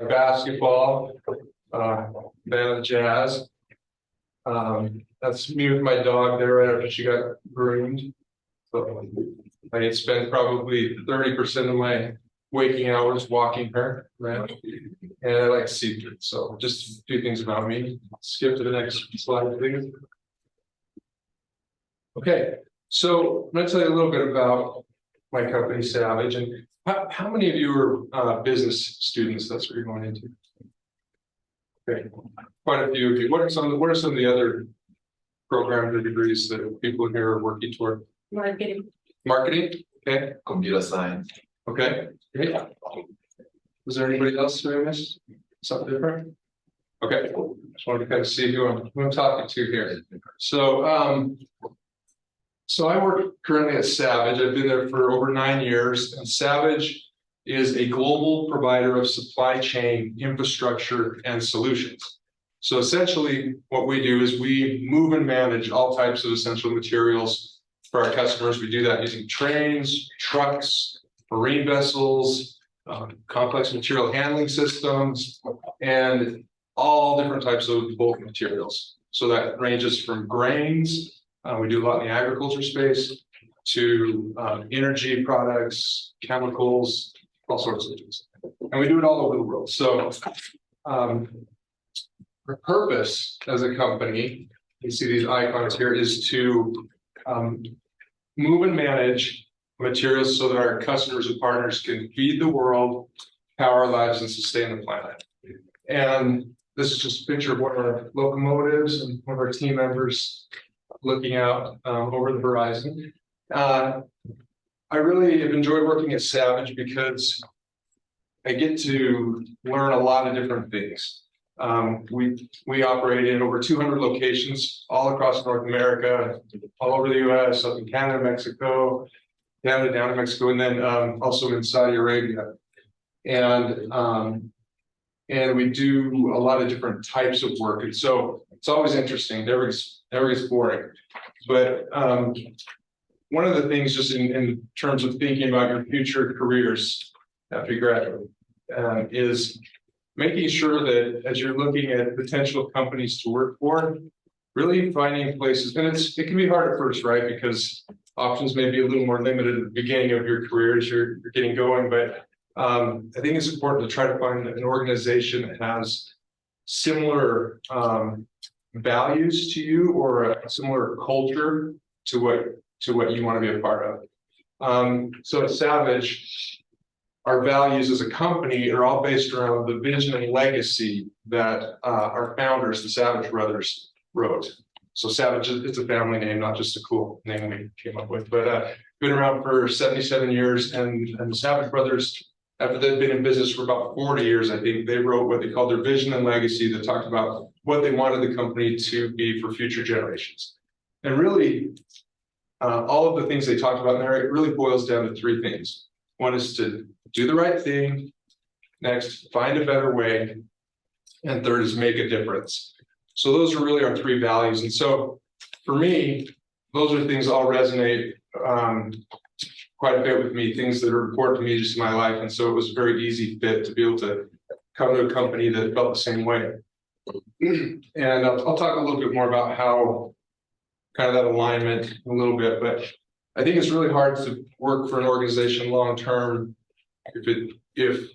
basketball, band of jazz. That's me with my dog there right after she got groomed. So I spend probably 30% of my waking hours walking her around, and I like seafood. So just a few things about me. Skip to the next slide, please. Okay, so I'm going to tell you a little bit about my company, Savage, and how many of you are business students? That's what you're going into. Okay, quite a few of you. What are some of the other programs or degrees that people here are working toward? Marketing. Marketing. Okay. Computer science. Okay. Great. Was there anybody else who I missed? Something different? Okay. Just wanted to kind of see who I'm talking to here. So, so I work currently at Savage. I've been there for over 9 years, and Savage is a global provider of supply chain infrastructure and solutions. So essentially what we do is we move and manage all types of essential materials for our customers. We do that using trains, trucks, marine vessels, complex material handling systems, and all different types of bulk materials. So that ranges from grains, we do a lot in the agriculture space, to energy products, chemicals, all sorts of things. And we do it all over the world. So our purpose as a company, you see these icons here, is to move and manage materials so that our customers and partners can feed the world, power our lives, and sustain the planet. And this is just a picture of one of our locomotives and one of our team members looking out over the horizon. I really have enjoyed working at Savage because I get to learn a lot of different things. We operate in over 200 locations all across North America, all over the US, up in Canada, Mexico, Canada, down to Mexico, and then also in Saudi Arabia. And we do a lot of different types of work. And so it's always interesting, never gets boring. But one of the things just in terms of thinking about your future careers after you graduate is making sure that as you're looking at potential companies to work for, really finding places, and it can be hard at first, right? Because options may be a little more limited at the beginning of your career as you're getting going, but I think it's important to try to find an organization that has similar values to you, or a similar culture to what you want to be a part of. So at Savage, our values as a company are all based around the vision and legacy that our founders, the Savage brothers, wrote. So Savage, it's a family name, not just a cool name we came up with, but been around for 77 years, and the Savage brothers, after they've been in business for about 40 years, I think, they wrote what they called their vision and legacy that talked about what they wanted the company to be for future generations. And really, all of the things they talked about there, it really boils down to 3 things. One is to do the right thing. Next, find a better way. And third is make a difference. So those are really our 3 values. And so for me, those are things all resonate quite a bit with me, things that are important to me just in my life. And so it was a very easy fit to be able to come to a company that felt the same way. And I'll talk a little bit more about how kind of that alignment a little bit, but I think it's really hard to work for an organization long term if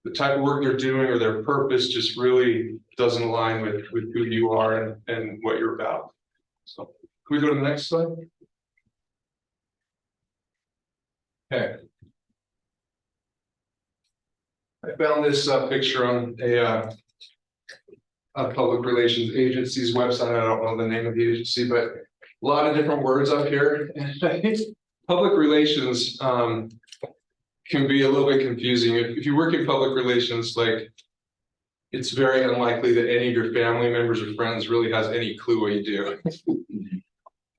the type of work they're doing or their purpose just really doesn't align with who you are and what you're about. So can we go to the next slide? Okay. I found this picture on a public relations agency's website. I don't know the name of the agency, but a lot of different words up here. I think public relations can be a little bit confusing. If you work in public relations, like, it's very unlikely that any of your family members or friends really has any clue what you do.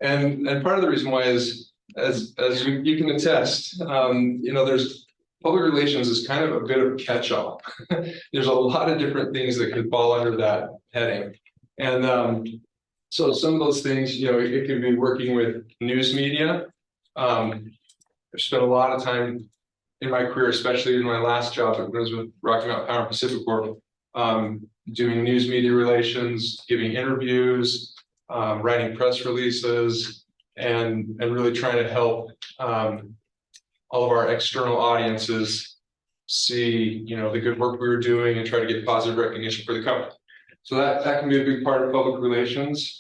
And part of the reason why is, as you can attest, there's public relations is kind of a bit of a catch-all. There's a lot of different things that could fall under that heading. And so some of those things, it can be working with news media. I've spent a lot of time in my career, especially in my last job, when I was with Rocky Mountain Power and Pacific Corp, doing news media relations, giving interviews, writing press releases, and really trying to help all of our external audiences see, the good work we were doing and try to get positive recognition for the company. So that can be a big part of public relations.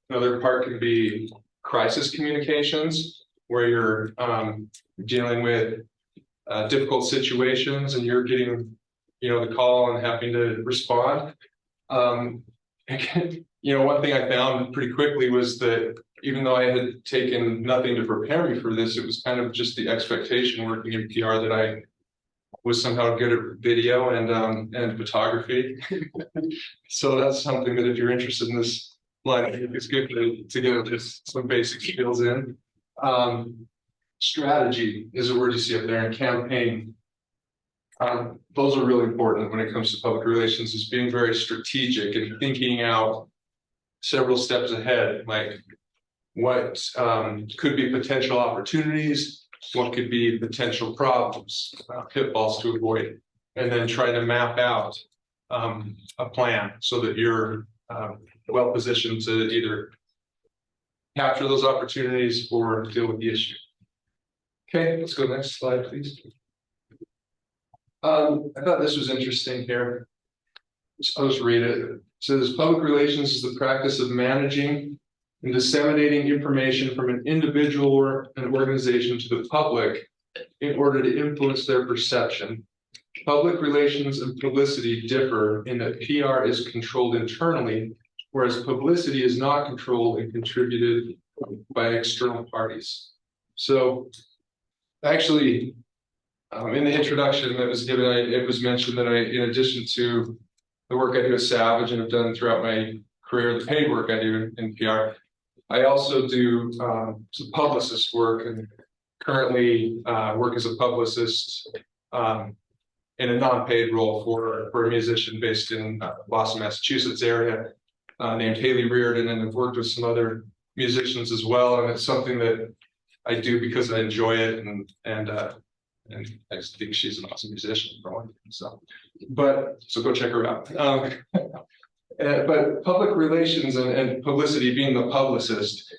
Another part can be crisis communications, where you're dealing with difficult situations and you're getting, the call and having to respond. One thing I found pretty quickly was that even though I had taken nothing to prepare me for this, it was kind of just the expectation working in PR that I was somehow good at video and photography. So that's something that if you're interested in this line, I think it's good to get just some basic skills in. Strategy is a word you see up there, and campaign. Those are really important when it comes to public relations, is being very strategic and thinking out several steps ahead, like what could be potential opportunities, what could be potential problems, pitfalls to avoid, and then try to map out a plan so that you're well positioned to either capture those opportunities or deal with the issue. Okay, let's go next slide, please. I thought this was interesting here. I'll just read it. It says, public relations is the practice of managing and disseminating information from an individual or an organization to the public in order to influence their perception. Public relations and publicity differ in that PR is controlled internally, whereas publicity is not controlled and contributed by external parties. So actually, in the introduction that was given, it was mentioned that in addition to the work I do at Savage and have done throughout my career, the paid work I do in PR, I also do some publicist work, and currently work as a publicist in a non-paid role for a musician based in Boston, Massachusetts area named Haley Reardon, and I've worked with some other musicians as well, and it's something that I do because I enjoy it, and I just think she's an awesome musician for one. So go check her out. But public relations and publicity, being the publicist,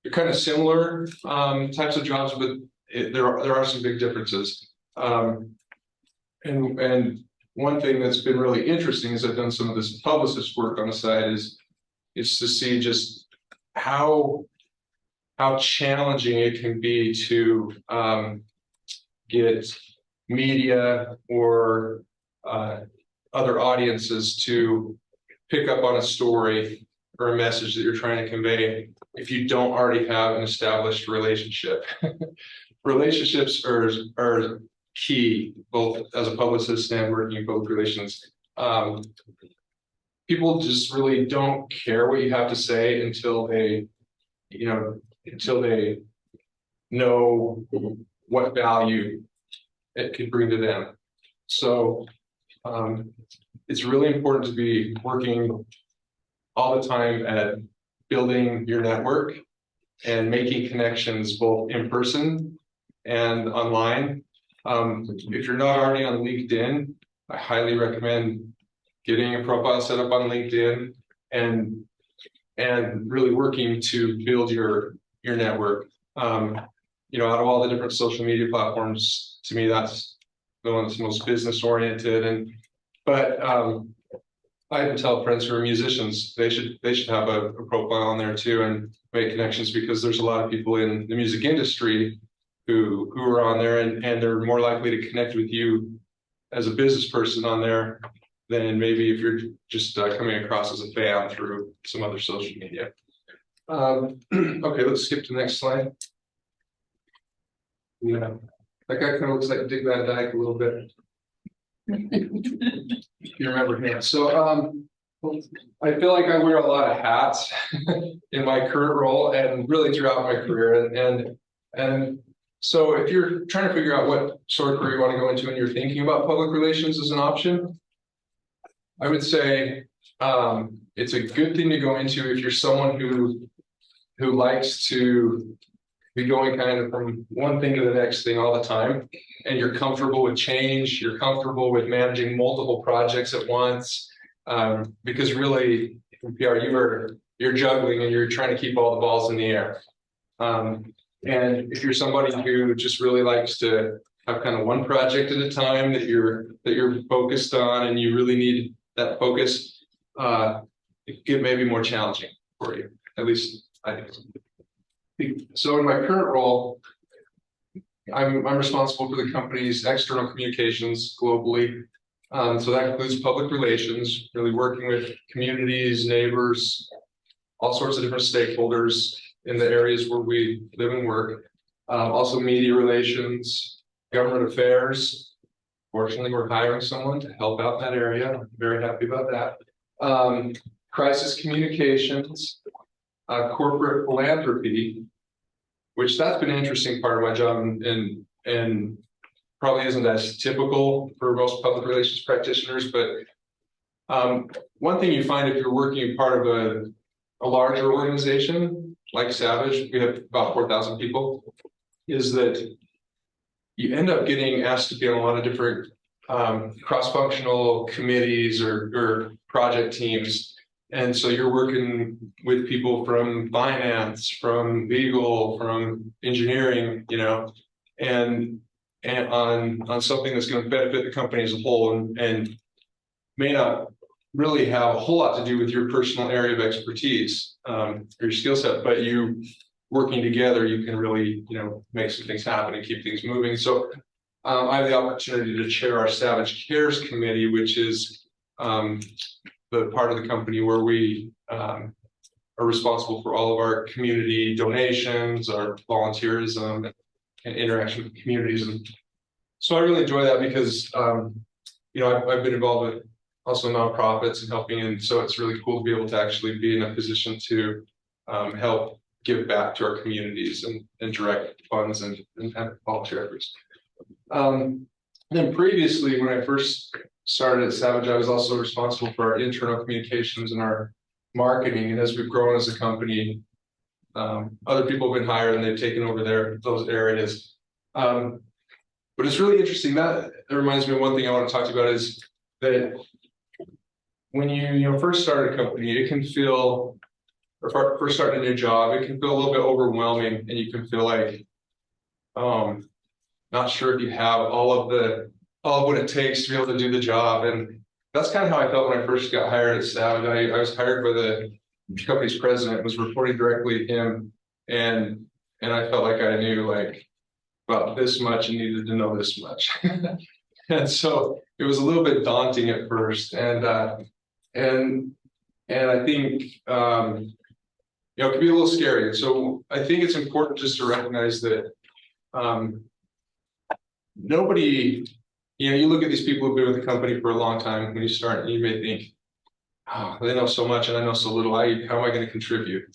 they're kind of similar types of jobs, but there are some big differences. And one thing that's been really interesting is I've done some of this publicist work on the side is to see just how challenging it can be to get media or other audiences to pick up on a story or a message that you're trying to convey if you don't already have an established relationship. Relationships are key, both as a publicist and working in public relations. People just really don't care what you have to say until they know what value it can bring to them. So it's really important to be working all the time at building your network and making connections both in person and online. If you're not already on LinkedIn, I highly recommend getting a profile set up on LinkedIn and really working to build your network. Out of all the different social media platforms, to me, that's the one that's most business oriented. But I even tell friends who are musicians, they should have a profile on there too and make connections, because there's a lot of people in the music industry who are on there, and they're more likely to connect with you as a business person on there than maybe if you're just coming across as a fan through some other social media. Okay, let's skip to the next slide. Yeah, that guy kind of looks like Dick Van Dyke a little bit. If you remember him. So I feel like I wear a lot of hats in my current role and really throughout my career. And so if you're trying to figure out what sort of career you want to go into and you're thinking about public relations as an option, I would say it's a good thing to go into if you're someone who likes to be going kind of from one thing to the next thing all the time, and you're comfortable with change, you're comfortable with managing multiple projects at once, because really in PR you're juggling and you're trying to keep all the balls in the air. And if you're somebody who just really likes to have kind of one project at a time that you're focused on, and you really need that focus, it may be more challenging for you. At least I think so. So in my current role, I'm responsible for the company's external communications globally. So that includes public relations, really working with communities, neighbors, all sorts of different stakeholders in the areas where we live and work. Also media relations, government affairs. Fortunately, we're hiring someone to help out in that area. I'm very happy about that. Crisis communications, corporate philanthropy, which that's been an interesting part of my job, and probably isn't as typical for most public relations practitioners. But one thing you find if you're working part of a larger organization like Savage, we have about 4,000 people, is that you end up getting asked to be on a lot of different cross-functional committees or project teams. And so you're working with people from finance, from legal, from engineering, you know, and on something that's going to benefit the company as a whole, and may not really have a whole lot to do with your personal area of expertise or your skill set, but you working together, you can really, you know, make some things happen and keep things moving. So I have the opportunity to chair our Savage Cares Committee, which is the part of the company where we are responsible for all of our community donations, our volunteerism, and interaction with communities. And so I really enjoy that because, you know, I've been involved with also nonprofits and helping, and so it's really cool to be able to actually be in a position to help give back to our communities and direct funds and volunteer efforts. Then previously, when I first started at Savage, I was also responsible for our internal communications and our marketing. And as we've grown as a company, other people have been hired and they've taken over those areas. But it's really interesting. That reminds me of one thing I want to talk to you about is that when you first start a company, it can feel, or first start a new job, it can feel a little bit overwhelming, and you can feel like, not sure if you have all of what it takes to be able to do the job. And that's kind of how I felt when I first got hired at Savage. I was hired by the company's president, was reporting directly to him, and I felt like I knew like about this much and needed to know this much. And so it was a little bit daunting at first, and I think you know, it can be a little scary. So I think it's important just to recognize that nobody, you know, you look at these people who've been with the company for a long time. When you start, and you may think, oh, they know so much and I know so little. How am I going to contribute?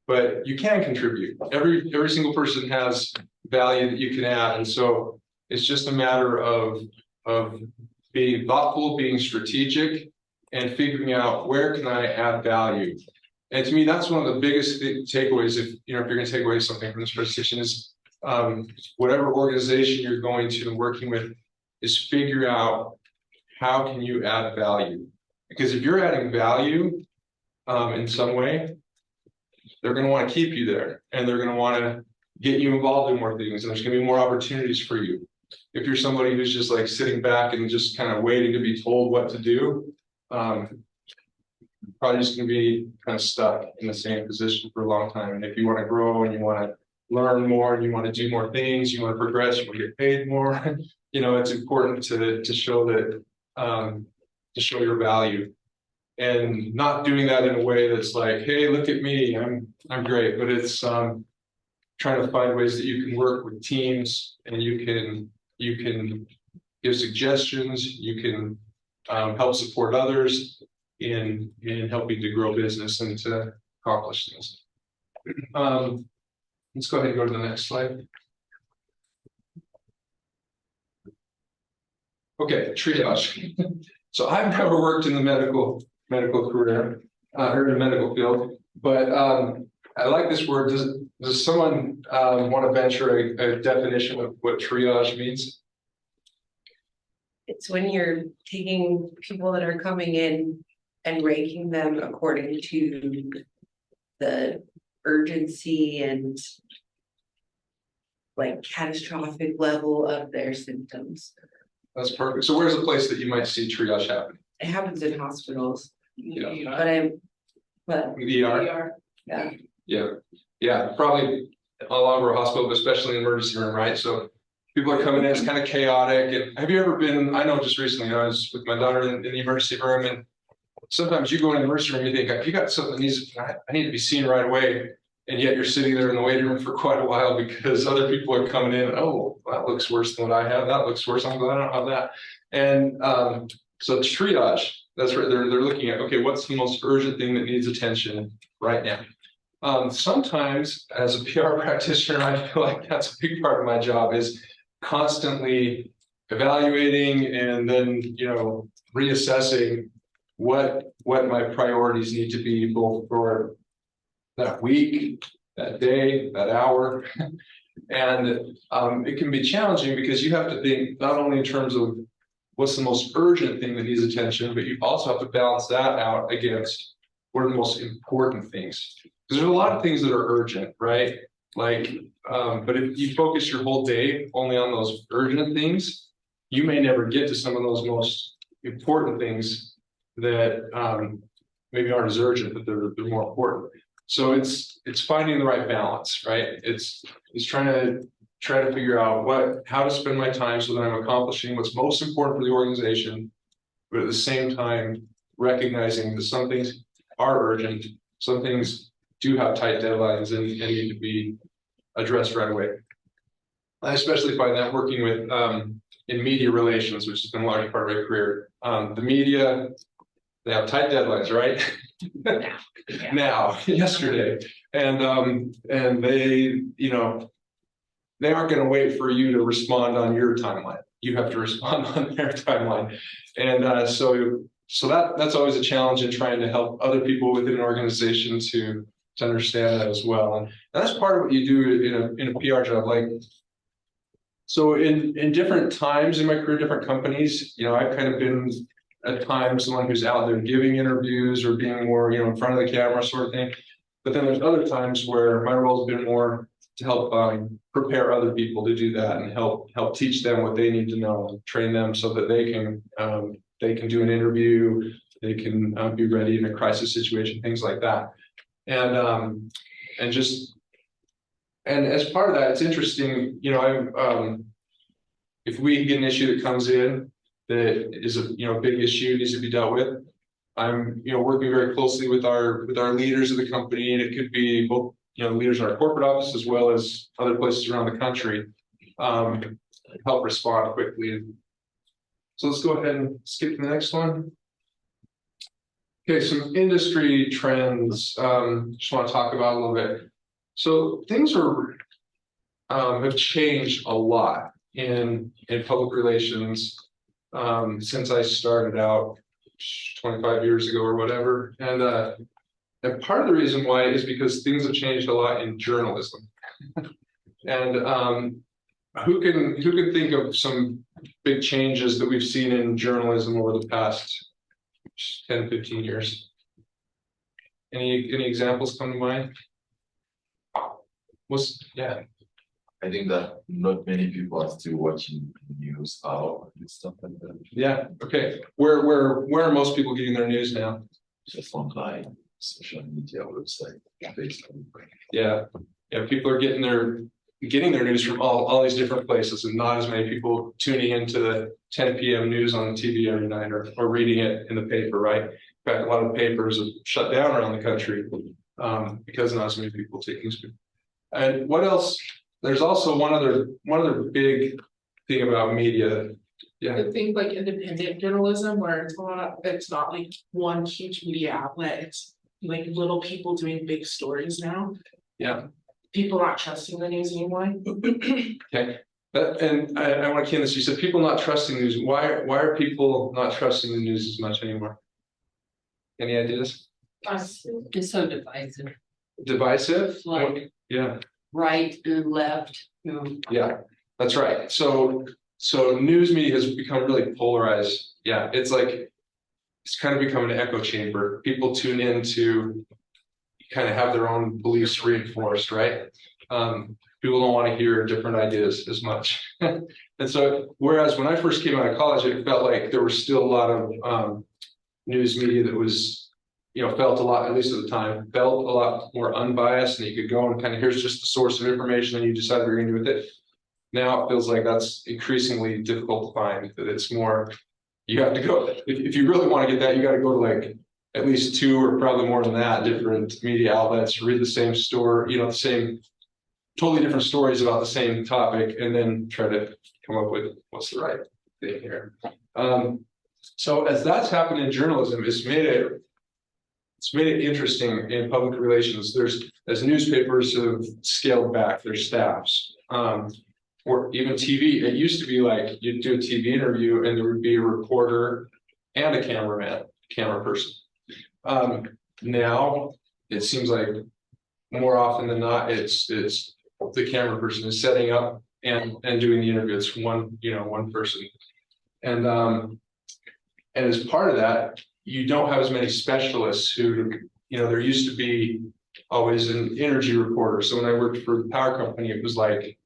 But you can contribute. Every single person has value that you can add, and so it's just a matter of being thoughtful, being strategic, and figuring out where can I add value. And to me, that's one of the biggest takeaways. If you're going to take away something from this presentation, is whatever organization you're going to and working with, is figure out how can you add value. Because if you're adding value in some way, they're going to want to keep you there, and they're going to want to get you involved in more things, and there's going to be more opportunities for you. If you're somebody who's just like sitting back and just kind of waiting to be told what to do, probably just going to be kind of stuck in the same position for a long time. And if you want to grow and you want to learn more and you want to do more things, you want to progress, you want to get paid more, you know, it's important to show that, to show your value, and not doing that in a way that's like, hey, look at me, I'm great. But it's trying to find ways that you can work with teams, and you can give suggestions, you can help support others in helping to grow business and to accomplish things. Let's go ahead and go to the next slide. Okay, triage. So I've never worked in the medical career or in the medical field, but I like this word. Does someone want to venture a definition of what triage means? It's when you're taking people that are coming in and ranking them according to the urgency and like catastrophic level of their symptoms. That's perfect. So where's a place that you might see triage happening? It happens in hospitals, Yeah. but ER? yeah. Yeah, probably all over a hospital, but especially in the emergency room, right? So people are coming in, it's kind of chaotic. And have you ever been, I know just recently, I was with my daughter in the emergency room, and sometimes you go in the emergency room, you think, you got something that needs, I need to be seen right away. And yet you're sitting there in the waiting room for quite a while because other people are coming in. Oh, that looks worse than what I have. That looks worse. I'm glad I don't have that. And so triage, that's right. They're looking at, okay, what's the most urgent thing that needs attention right now? Sometimes as a PR practitioner, I feel like that's a big part of my job is constantly evaluating and then, reassessing what my priorities need to be both for that week, that day, that hour. And it can be challenging because you have to think not only in terms of what's the most urgent thing that needs attention, but you also have to balance that out against what are the most important things. Because there's a lot of things that are urgent, right? Like, but if you focus your whole day only on those urgent things, you may never get to some of those most important things that maybe aren't as urgent, but they're more important. So it's finding the right balance, right? It's trying to figure out how to spend my time so that I'm accomplishing what's most important for the organization, but at the same time recognizing that some things are urgent, some things do have tight deadlines and need to be addressed right away. I especially find that working with in media relations, which has been a large part of my career. The media, they have tight deadlines, right? Now, yesterday, and they, they aren't going to wait for you to respond on your timeline. You have to respond on their timeline, and so that's always a challenge in trying to help other people within an organization to understand that as well. And that's part of what you do in a PR job. Like, so in different times in my career, different companies, I've kind of been at times someone who's out there giving interviews or being more, in front of the camera sort of thing. But then there's other times where my role has been more to help prepare other people to do that and help teach them what they need to know, train them so that they can do an interview, they can be ready in a crisis situation, things like that. And as part of that, it's interesting, if we get an issue that comes in that is a big issue needs to be dealt with, I'm working very closely with our leaders of the company, and it could be both leaders in our corporate office as well as other places around the country, help respond quickly. So let's go ahead and skip to the next one. Okay, some industry trends. Just want to talk about a little bit. So things have changed a lot in public relations since I started out 25 years ago or whatever. And part of the reason why is because things have changed a lot in journalism. And who can think of some big changes that we've seen in journalism over the past 10, 15 years? Any examples come to mind? Yeah. I think that not many people are still watching news and stuff like that. Yeah. Okay. Where are most people getting their news now? Just online, social media, website, Facebook. Yeah. Yeah. People are getting their news from all these different places, and not as many people tuning into the 10 p.m. news on TV every night or reading it in the paper, right? In fact, a lot of papers have shut down around the country because not as many people take news. And what else? There's also one other big thing about media. Yeah. I think like independent journalism, where it's not like one huge media outlet. It's like little people doing big stories now. Yeah. People not trusting the news anymore. Okay. And I want to key on this. You said people not trusting news. Why are people not trusting the news as much anymore? Any ideas? It's so divisive. divisive. Like- Yeah, right and left, yeah, that's right. So news media has become really polarized. Yeah, it's like it's kind of become an echo chamber. People tune in to kind of have their own beliefs reinforced, right? People don't want to hear different ideas as much. And so, whereas when I first came out of college, it felt like there was still a lot of news media that was, felt a lot, at least at the time, felt a lot more unbiased, and you could go and kind of, here's just the source of information, and you decide what you're going to do with it. Now it feels like that's increasingly difficult to find, that it's more, you have to go, if you really want to get that, you got to go to like at least 2 or probably more than that different media outlets, read the same story, the same, totally different stories about the same topic, and then try to come up with what's the right thing here. So as that's happened in journalism, it's made it interesting in public relations. As newspapers have scaled back their staffs, or even TV. It used to be like you'd do a TV interview and there would be a reporter and a camera person. Now it seems like more often than not, it's the camera person is setting up and doing the interview. It's one person. And as part of that, you don't have as many specialists who, there used to be always an energy reporter. So when I worked for the power company, it was like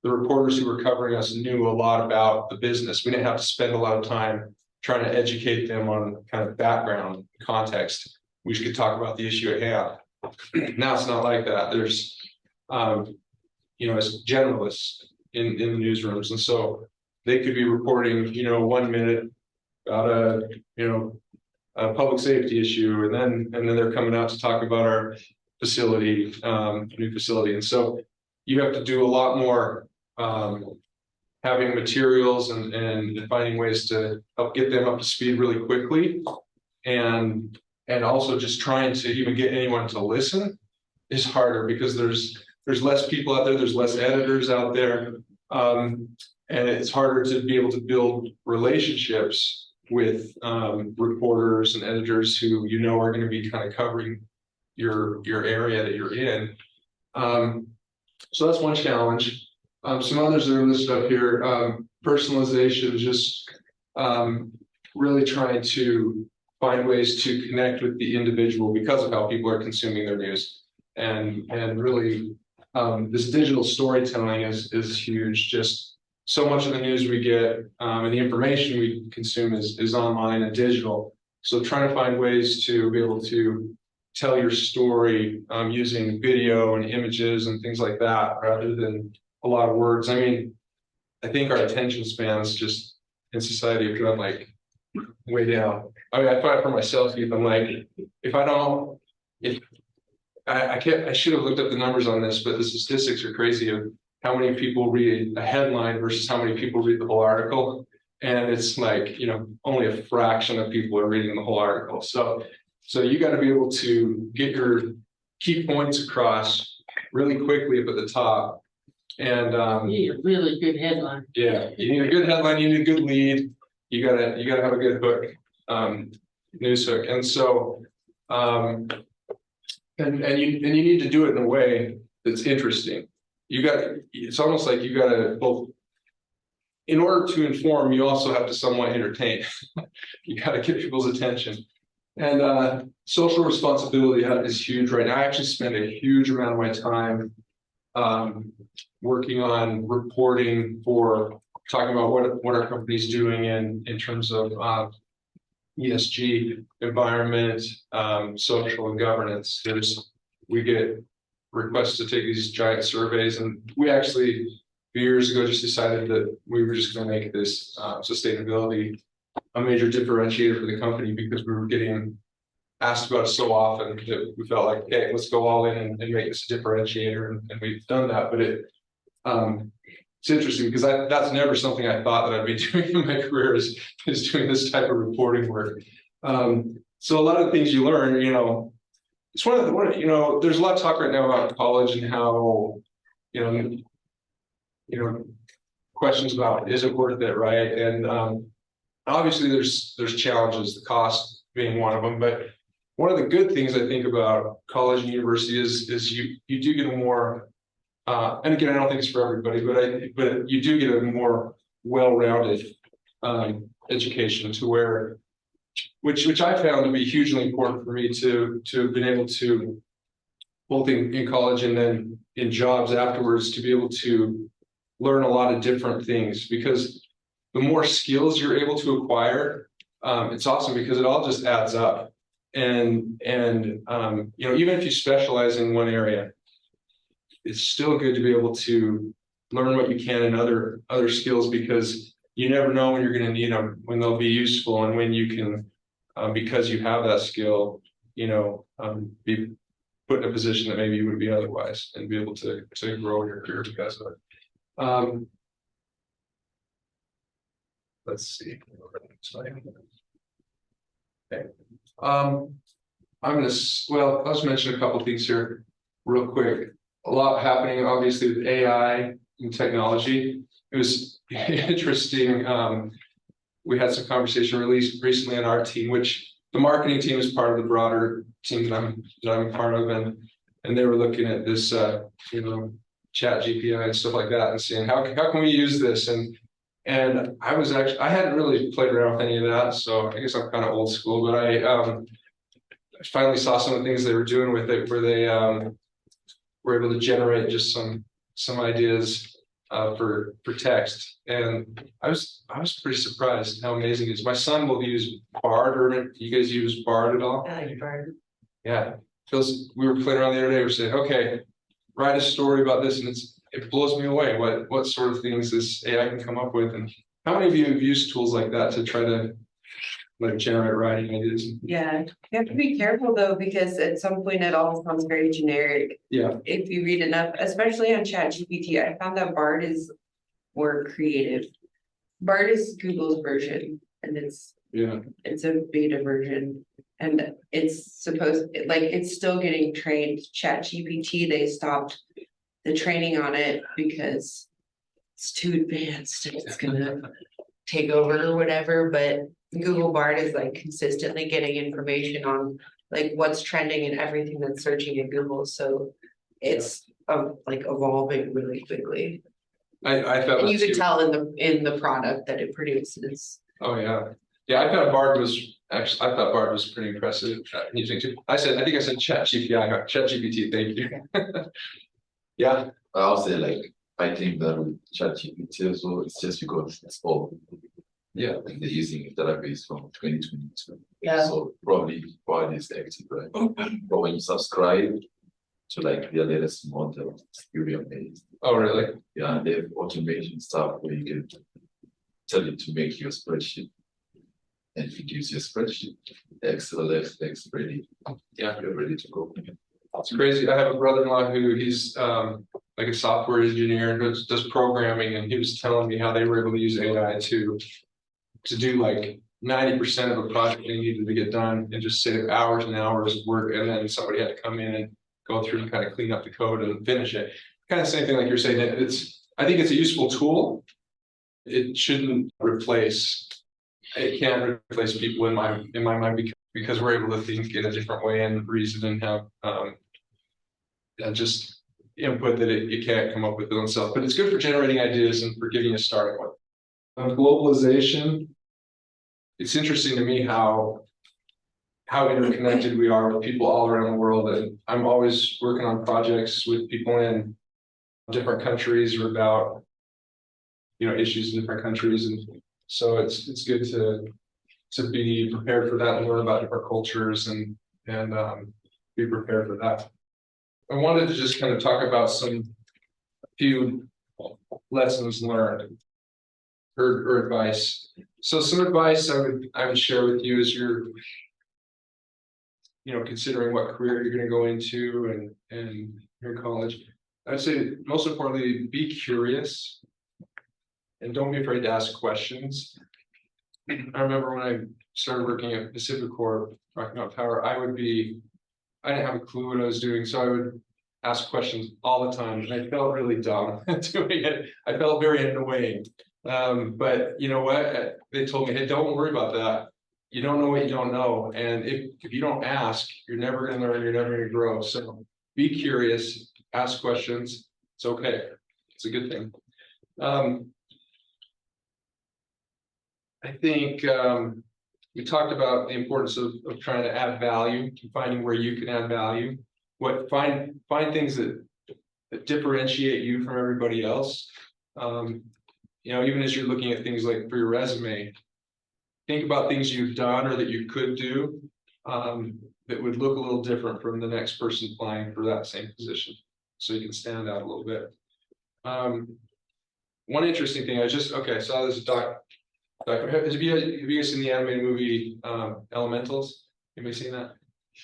the reporters who were covering us knew a lot about the business. We didn't have to spend a lot of time trying to educate them on kind of background context. We could talk about the issue at hand. Now it's not like that. There's, as generalists in the newsrooms. And so they could be reporting, 1 minute about a public safety issue, and then they're coming out to talk about our facility, new facility. And so you have to do a lot more having materials and finding ways to help get them up to speed really quickly, and also just trying to even get anyone to listen is harder because there's less people out there, there's less editors out there, and it's harder to be able to build relationships with reporters and editors who are going to be kind of covering your area that you're in. So that's one challenge. Some others that are listed up here, personalization, just really trying to find ways to connect with the individual because of how people are consuming their news. And really, this digital storytelling is huge. Just so much of the news we get and the information we consume is online and digital. So trying to find ways to be able to tell your story using video and images and things like that, rather than a lot of words. I mean, I think our attention spans just in society have gone like way down. I mean, I find for myself, I'm like, I should have looked up the numbers on this, but the statistics are crazy of how many people read a headline versus how many people read the whole article. And it's like, only a fraction of people are reading the whole article. So you got to be able to get your key points across really quickly up at the top. And you need a really good headline. yeah, you need a good headline, you need a good lead, you gotta have a good hook, news hook. And so and you need to do it in a way that's interesting. It's almost like you gotta both, in order to inform, you also have to somewhat entertain. You gotta get people's attention. And social responsibility is huge right now. I actually spend a huge amount of my time working on reporting for talking about what our company's doing in terms of ESG, environment, social and governance. We get requests to take these giant surveys, and we actually a few years ago just decided that we were just going to make this sustainability a major differentiator for the company, because we were getting asked about it so often that we felt like, okay, let's go all in and make this a differentiator, and we've done that. But it's interesting because that's never something I thought that I'd be doing in my career is doing this type of reporting work. So a lot of things you learn, it's one of the, there's a lot of talk right now about college and how, questions about, is it worth it, right? And obviously there's challenges, the cost being one of them, but one of the good things I think about college and university is you do get a more, and again, I don't think it's for everybody, but you do get a more well-rounded education to where, which I found to be hugely important for me to have been able to, both in college and then in jobs afterwards, to be able to learn a lot of different things, because the more skills you're able to acquire, it's awesome because it all just adds up. And you know, even if you specialize in one area, it's still good to be able to learn what you can in other skills, because you never know when you're going to need them, when they'll be useful, and when you can, because you have that skill, you know, be put in a position that maybe you wouldn't be otherwise, and be able to grow your career because of it. Let's see. Okay. I'm gonna, well, I'll just mention a couple things here real quick. A lot happening, obviously, with AI and technology. It was interesting. We had some conversation released recently on our team, which the marketing team is part of the broader team that I'm part of, and they were looking at this, you know, chat GPI and stuff like that, and seeing how can we use this, and I hadn't really played around with any of that, so I guess I'm kind of old school, but I finally saw some of the things they were doing with it, where they were able to generate just some ideas for text, and I was pretty surprised how amazing it is. My son will use Bard, or do you guys use Bard at all? I like Bard. Yeah, we were playing around the other day. We're saying, okay, write a story about this, and it blows me away what sort of things this AI can come up with. And how many of you have used tools like that to try to like generate writing ideas? Yeah, you have to be careful though, because at some point it all sounds very generic. Yeah, If you read enough, especially on ChatGPT, I found that Bard is more creative. Bard is Google's version, and it's a beta version, and it's it's still getting trained. ChatGPT, they stopped the training on it because it's too advanced and it's gonna take over or whatever, but Google Bard is like consistently getting information on like what's trending and everything that's searching in Google, so it's like evolving really quickly. I felt And you could tell in the product that it produces. Oh yeah, I thought Bard was pretty impressive at using too. I think I said ChatGPT. Thank you. Yeah, I'll say, like, I think that with ChatGPT as well, it's just because it's old. yeah, Like, they're using a database from 2022. Yeah. So probably Bard is active, right? But when you subscribe to like their latest model, you'll be amazed. oh really? Yeah, they have automation stuff where you can tell it to make your spreadsheet. And if it gives you a spreadsheet, Excel ready. Yeah, You're ready to go. it's crazy. I have a brother-in-law who he's like a software engineer and does programming, and he was telling me how they were able to use AI to do like 90% of a project they needed to get done, and just save hours and hours of work, and then somebody had to come in and go through and kind of clean up the code and finish it. Kind of same thing like you're saying. I think it's a useful tool. It shouldn't replace. It can't replace people in my mind, because we're able to think in a different way and reason and have just input that it can't come up with itself. But it's good for generating ideas and for giving you a starting point. On globalization, it's interesting to me how interconnected we are with people all around the world, and I'm always working on projects with people in different countries or about issues in different countries, and so it's good to be prepared for that and learn about different cultures and be prepared for that. I wanted to just kind of talk about a few lessons learned or advice. So some advice I would share with you as you're considering what career you're going to go into and you're in college. I'd say most importantly, be curious and don't be afraid to ask questions. I remember when I started working at Pacific Corp, talking about power, I didn't have a clue what I was doing, so I would ask questions all the time, and I felt really dumb doing it. I felt very annoying. But you know what? They told me, hey, don't worry about that. you don't know what you don't know. And if you don't ask, you're never gonna learn, you're never gonna grow. So be curious, ask questions. It's okay. It's a good thing. I think we talked about the importance of trying to add value, finding where you can add value. Find things that differentiate you from everybody else. You know, even as you're looking at things like for your resume, think about things you've done or that you could do that would look a little different from the next person applying for that same position, so you can stand out a little bit. One interesting thing, I saw this have you guys seen the animated movie Elementals? Anybody seen that?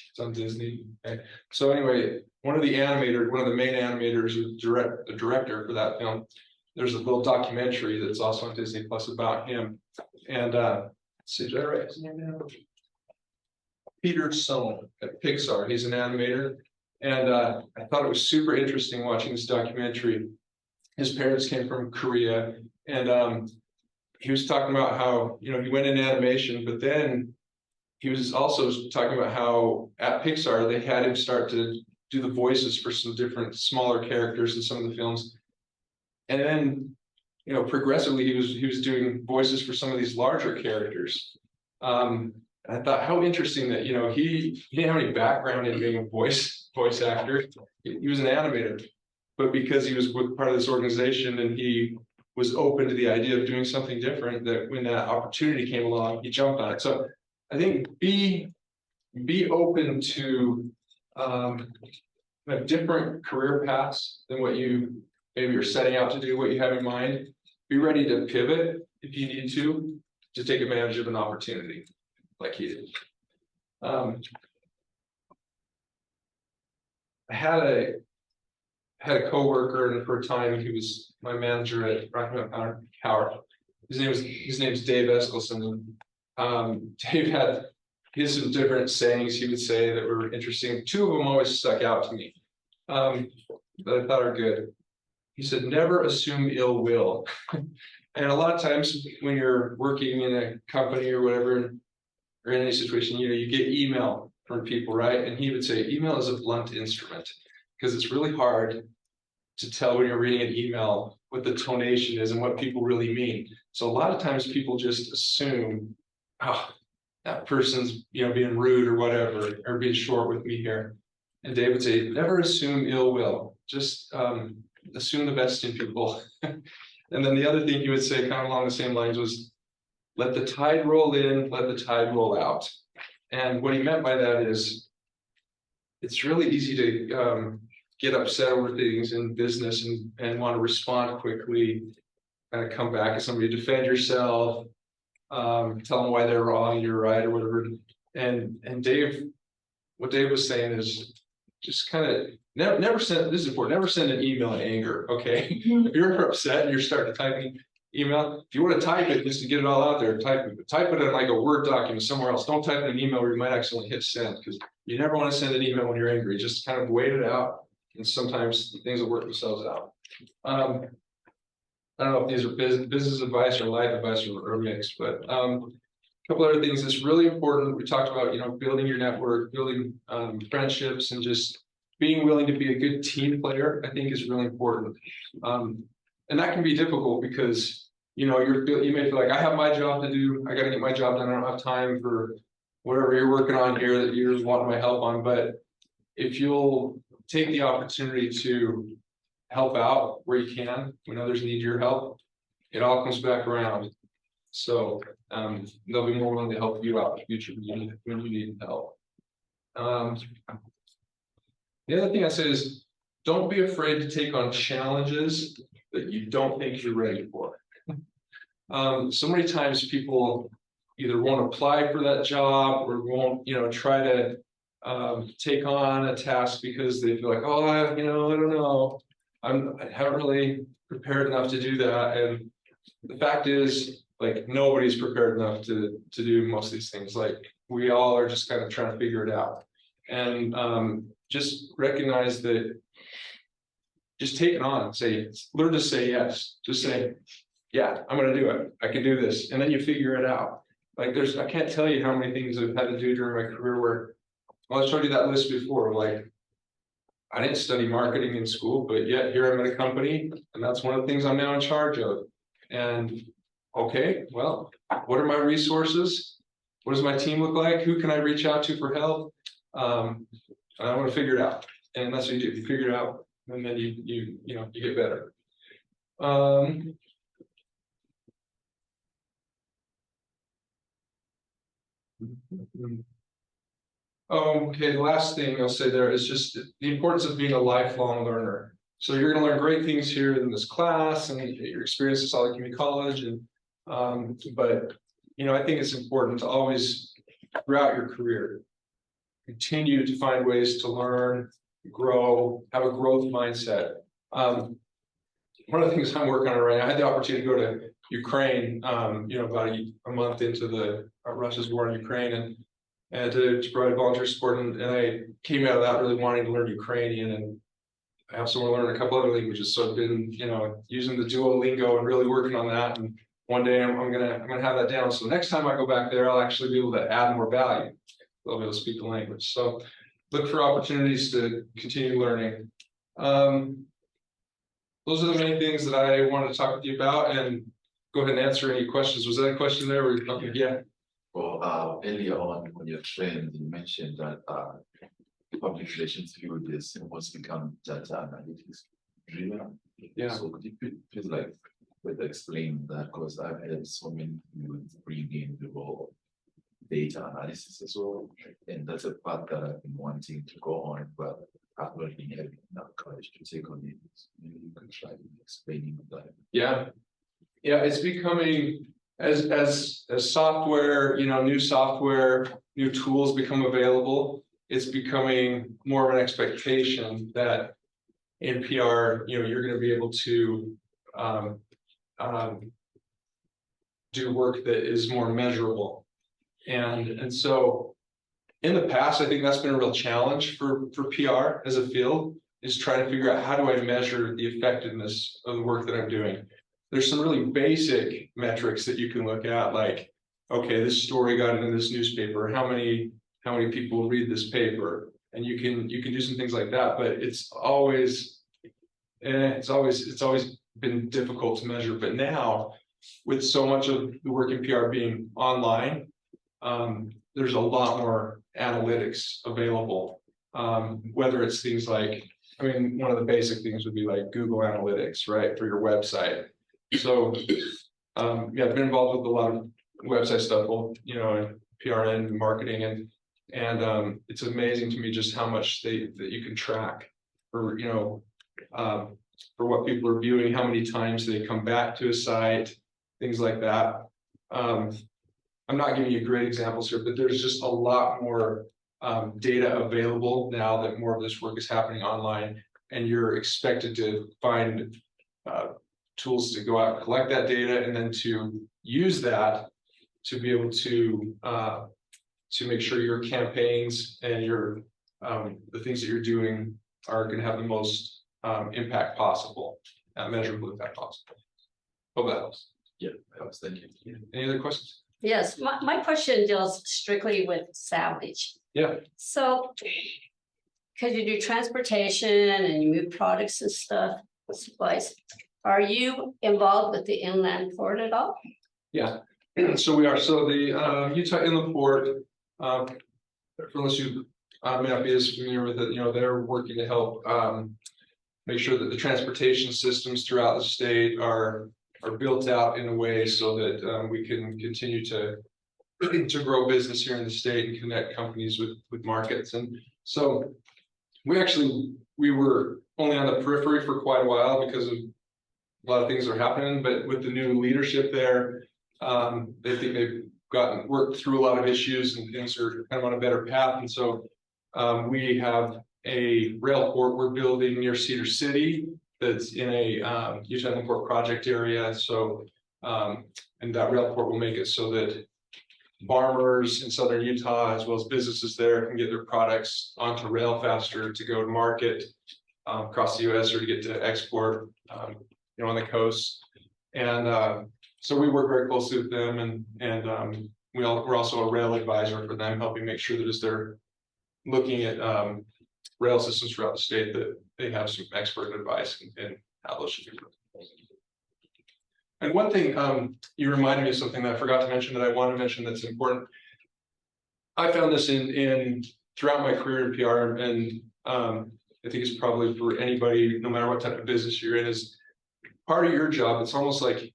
It's on Disney. Okay. So anyway, one of the main animators, the director for that film, there's a little documentary that's also on Disney Plus about him. And is that right? His name now? Peter Sohn at Pixar. He's an animator. And I thought it was super interesting watching this documentary. His parents came from Korea, and he was talking about how, you know, he went into animation, but then he was also talking about how at Pixar they had him start to do the voices for some different smaller characters in some of the films. And then, you know, progressively he was doing voices for some of these larger characters. I thought how interesting that, you know, he didn't have any background in being a voice actor. He was an animator, but because he was part of this organization and he was open to the idea of doing something different, that when that opportunity came along, he jumped on it. So I think be open to different career paths than what you maybe you're setting out to do, what you have in mind. Be ready to pivot if you need to take advantage of an opportunity like he did. I had a coworker, and for a time he was my manager at Rocky Mountain Power. His name's Dave Eskelson. Dave had some different sayings he would say that were interesting. Two of them always stuck out to me that I thought are good. He said, "Never assume ill will." And a lot of times when you're working in a company or whatever, or in any situation, you know, you get email from people, right? And he would say, email is a blunt instrument because it's really hard to tell when you're reading an email what the tonation is and what people really mean. So a lot of times people just assume, oh, that person's, you know, being rude or whatever, or being short with me here. And Dave would say, never assume ill will, just assume the best in people. And then the other thing he would say kind of along the same lines was, let the tide roll in, let the tide roll out. And what he meant by that is, it's really easy to get upset over things in business and want to respond quickly, kind of come back at somebody, defend yourself, tell them why they're wrong, you're right, or whatever. And Dave, what Dave was saying is just kind of never send, this is important, never send an email in anger, okay? If you're upset and you're starting to type an email, if you want to type it just to get it all out there, type it in like a Word document somewhere else. Don't type in an email where you might accidentally hit send, because you never want to send an email when you're angry. Just kind of wait it out, and sometimes things will work themselves out. I don't know if these are business advice or life advice or mixed, but a couple other things that's really important. We talked about, you know, building your network, building friendships, and just being willing to be a good team player, I think is really important. And that can be difficult because, you know, you may feel like, I have my job to do, I got to get my job done, I don't have time for whatever you're working on here that you're wanting my help on. But if you'll take the opportunity to help out where you can, when others need your help, it all comes back around. So they'll be more willing to help you out in the future when you need help. The other thing I say is, don't be afraid to take on challenges that you don't think you're ready for. So many times people either won't apply for that job or won't, you know, try to take on a task because they feel like, oh, I don't know, I haven't really prepared enough to do that. And the fact is, like, nobody's prepared enough to do most of these things. Like, we all are just kind of trying to figure it out. And just recognize that, just take it on, learn to say yes. Just say, yeah, I'm going to do it. I can do this. And then you figure it out. Like I can't tell you how many things I've had to do during my career where, well, I showed you that list before, like, I didn't study marketing in school, but yet here I'm at a company and that's one of the things I'm now in charge of. And okay, well, what are my resources? What does my team look like? Who can I reach out to for help? And I want to figure it out. And that's what you do. You figure it out and then you get better. Okay, the last thing I'll say there is just the importance of being a lifelong learner. So you're going to learn great things here in this class and your experience at Solid Community College, and but I think it's important to always, throughout your career, continue to find ways to learn, grow, have a growth mindset. One of the things I'm working on right now, I had the opportunity to go to Ukraine, about a month into the Russia's war in Ukraine, and to provide volunteer support. And I came out of that really wanting to learn Ukrainian, and I also want to learn a couple other languages. So I've been, using the Duolingo and really working on that. And one day I'm gonna have that down. So next time I go back there, I'll actually be able to add more value. I'll be able to speak the language. So look for opportunities to continue learning. Those are the main things that I wanted to talk with you about, and go ahead and answer any questions. Was that a question there? Or, okay, yeah. Well, earlier on when you're trained, you mentioned that public relations field is what's become data analytics driven. Yeah. So could you please explain that, because I've heard so many people bring in the role of data analysis as well, and that's a path that I've been wanting to go on, but I've not been having enough courage to take on it. Maybe you could try explaining that. Yeah, it's becoming as software, new software, new tools become available. It's becoming more of an expectation that in PR, you're going to be able to do work that is more measurable, and so in the past, I think that's been a real challenge for PR as a field, is trying to figure out how do I measure the effectiveness of the work that I'm doing. There's some really basic metrics that you can look at, like, okay, this story got into this newspaper, how many people read this paper, and you can do some things like that, but it's always been difficult to measure. But now, with so much of the work in PR being online, there's a lot more analytics available, whether it's things like, one of the basic things would be like Google Analytics, right, for your website. So I've been involved with a lot of website stuff, both in PR and marketing, and it's amazing to me just how much that you can track for what people are viewing, how many times they come back to a site, things like that. I'm not giving you great examples here, but there's just a lot more data available now that more of this work is happening online, and you're expected to find tools to go out and collect that data, and then to use that to be able to make sure your campaigns and your the things that you're doing are going to have the most impact possible, measurable impact possible. Hope that helps. Yeah, that helps. Thank you. Any other questions? Yes, my question deals strictly with salvage. Yeah. So, because you do transportation and you move products and stuff, supplies, are you involved with the inland port at all? Yeah, so we are. So the Utah Inland Port, for those who may not be as familiar with it, they're working to help make sure that the transportation systems throughout the state are built out in a way so that we can continue to grow business here in the state and connect companies with markets. And so we were only on the periphery for quite a while because of a lot of things are happening, but with the new leadership there, they think they've worked through a lot of issues and things are kind of on a better path. And so we have a rail port we're building near Cedar City that's in a Utah Inland Port project area. So and that rail port will make it so that farmers in southern Utah, as well as businesses there, can get their products onto rail faster to go to market across the U.S. or to get to export, on the coast. And so we work very closely with them, and we're also a rail advisor for them, helping make sure that as they're looking at rail systems throughout the state, that they have some expert advice and how those should be. And one thing, you reminded me of something that I forgot to mention that I want to mention that's important. I found this in throughout my career in PR, and I think it's probably for anybody, no matter what type of business you're in, is part of your job. It's almost like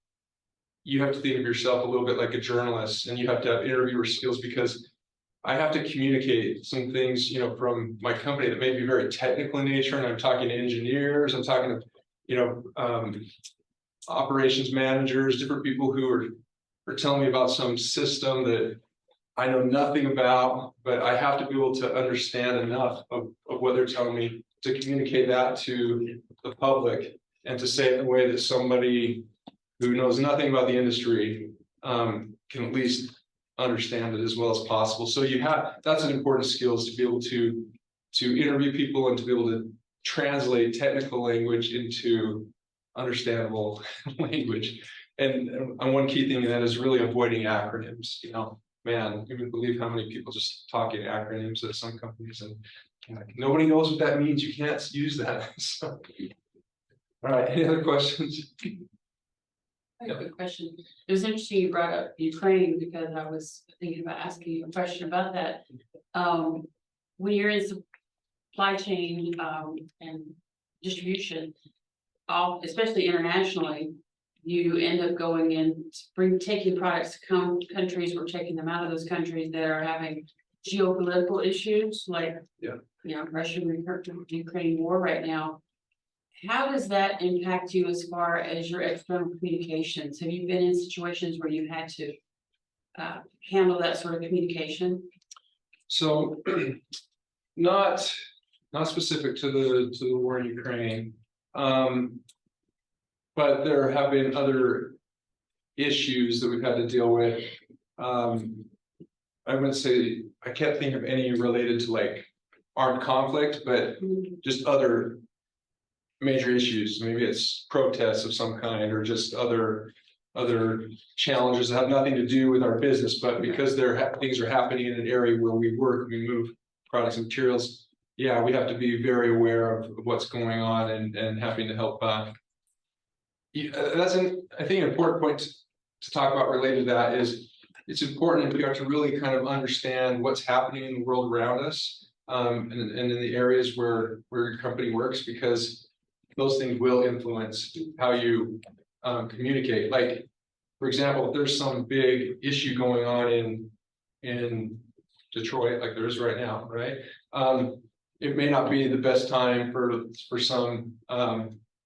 you have to think of yourself a little bit like a journalist, and you have to have interviewer skills, because I have to communicate some things, from my company that may be very technical in nature, and I'm talking to engineers, I'm talking to, operations managers, different people who are telling me about some system that I know nothing about, but I have to be able to understand enough of what they're telling me to communicate that to the public, and to say it in a way that somebody who knows nothing about the industry can at least understand it as well as possible. So that's an important skill, is to be able to interview people and to be able to translate technical language into understandable language. And one key thing in that is really avoiding acronyms. Man, you wouldn't believe how many people just talk in acronyms at some companies, and nobody knows what that means. You can't use that. So, all right, any other questions? I have a quick question. It was interesting you brought up Ukraine, because I was thinking about asking you a question about that. When you're in supply chain and distribution, especially internationally, you end up going and taking products to countries, or taking them out of those countries that are having geopolitical issues, like Russia and Ukraine war right now. How does that impact you as far as your external communications? Have you been in situations where you had to handle that sort of communication? So, not specific to the war in Ukraine, but there have been other issues that we've had to deal with. I would say I can't think of any related to like armed conflict, but just other major issues. Maybe it's protests of some kind, or just other challenges that have nothing to do with our business, but because things are happening in an area where we work, we move products and materials. Yeah, we have to be very aware of what's going on, and having to help. That's I think an important point to talk about related to that is it's important we have to really kind of understand what's happening in the world around us, and in the areas where your company works, because those things will influence how you communicate. Like, for example, if there's some big issue going on in Detroit, like there is right now, right? It may not be the best time for some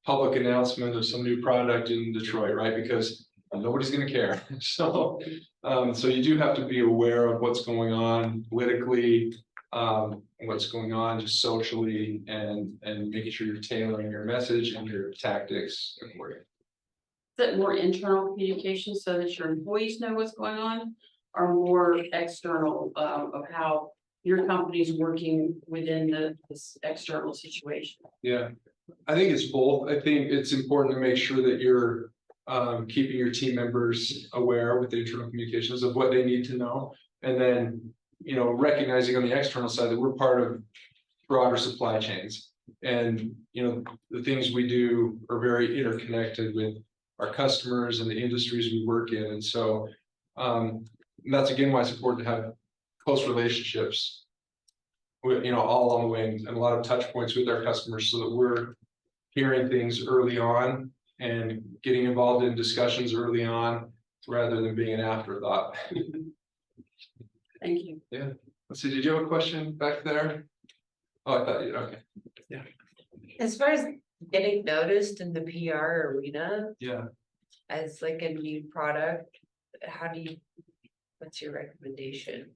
public announcement of some new product in Detroit, right? Because nobody's going to care. So you do have to be aware of what's going on politically, what's going on just socially, and making sure you're tailoring your message and your tactics accordingly. Is it more internal communication so that your employees know what's going on, or more external of how your company's working within this external situation? Yeah, I think it's both. I think it's important to make sure that you're keeping your team members aware with the internal communications of what they need to know, and then recognizing on the external side that we're part of broader supply chains, and the things we do are very interconnected with our customers and the industries we work in. And so that's again why it's important to have close relationships with all along the way, and a lot of touch points with our customers, so that we're hearing things early on and getting involved in discussions early on, rather than being an afterthought. Thank you. Yeah. Let's see, did you have a question back there? Oh, I thought you, okay. Yeah. As far as getting noticed in the PR arena Yeah. as like a new product, what's your recommendation?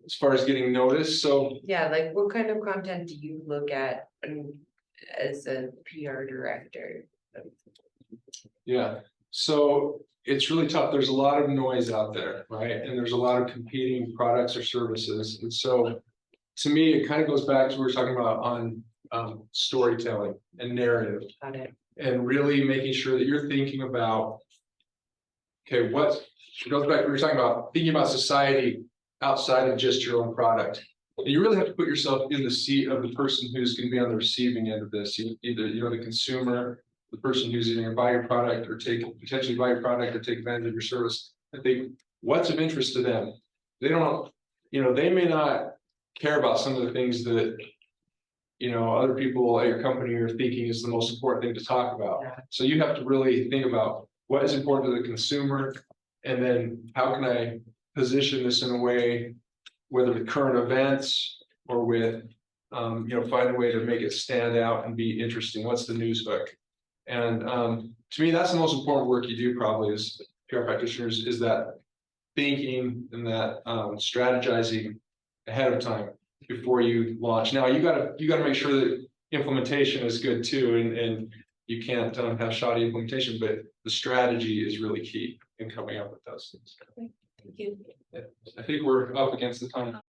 As far as getting noticed, so Yeah, like what kind of content do you look at as a PR director? yeah, so it's really tough. There's a lot of noise out there, right? And there's a lot of competing products or services. And so to me, it kind of goes back to what we were talking about on storytelling and narrative, Got it. and really making sure that you're thinking about, okay, it goes back, we were talking about thinking about society outside of just your own product. And you really have to put yourself in the seat of the person who's going to be on the receiving end of this, either, the consumer, the person who's either going to buy your product or potentially buy your product or take advantage of your service. I think what's of interest to them. They don't, they may not care about some of the things that, other people at your company are thinking is the most important thing to talk about. So you have to really think about what is important to the consumer, and then how can I position this in a way, whether with current events or with, find a way to make it stand out and be interesting. What's the news hook? And to me, that's the most important work you do probably as PR practitioners, is that thinking and that strategizing ahead of time before you launch. Now you gotta make sure that implementation is good too, and you can't have shoddy implementation, but the strategy is really key in coming up with those things. Thank you. I think we're up against the time.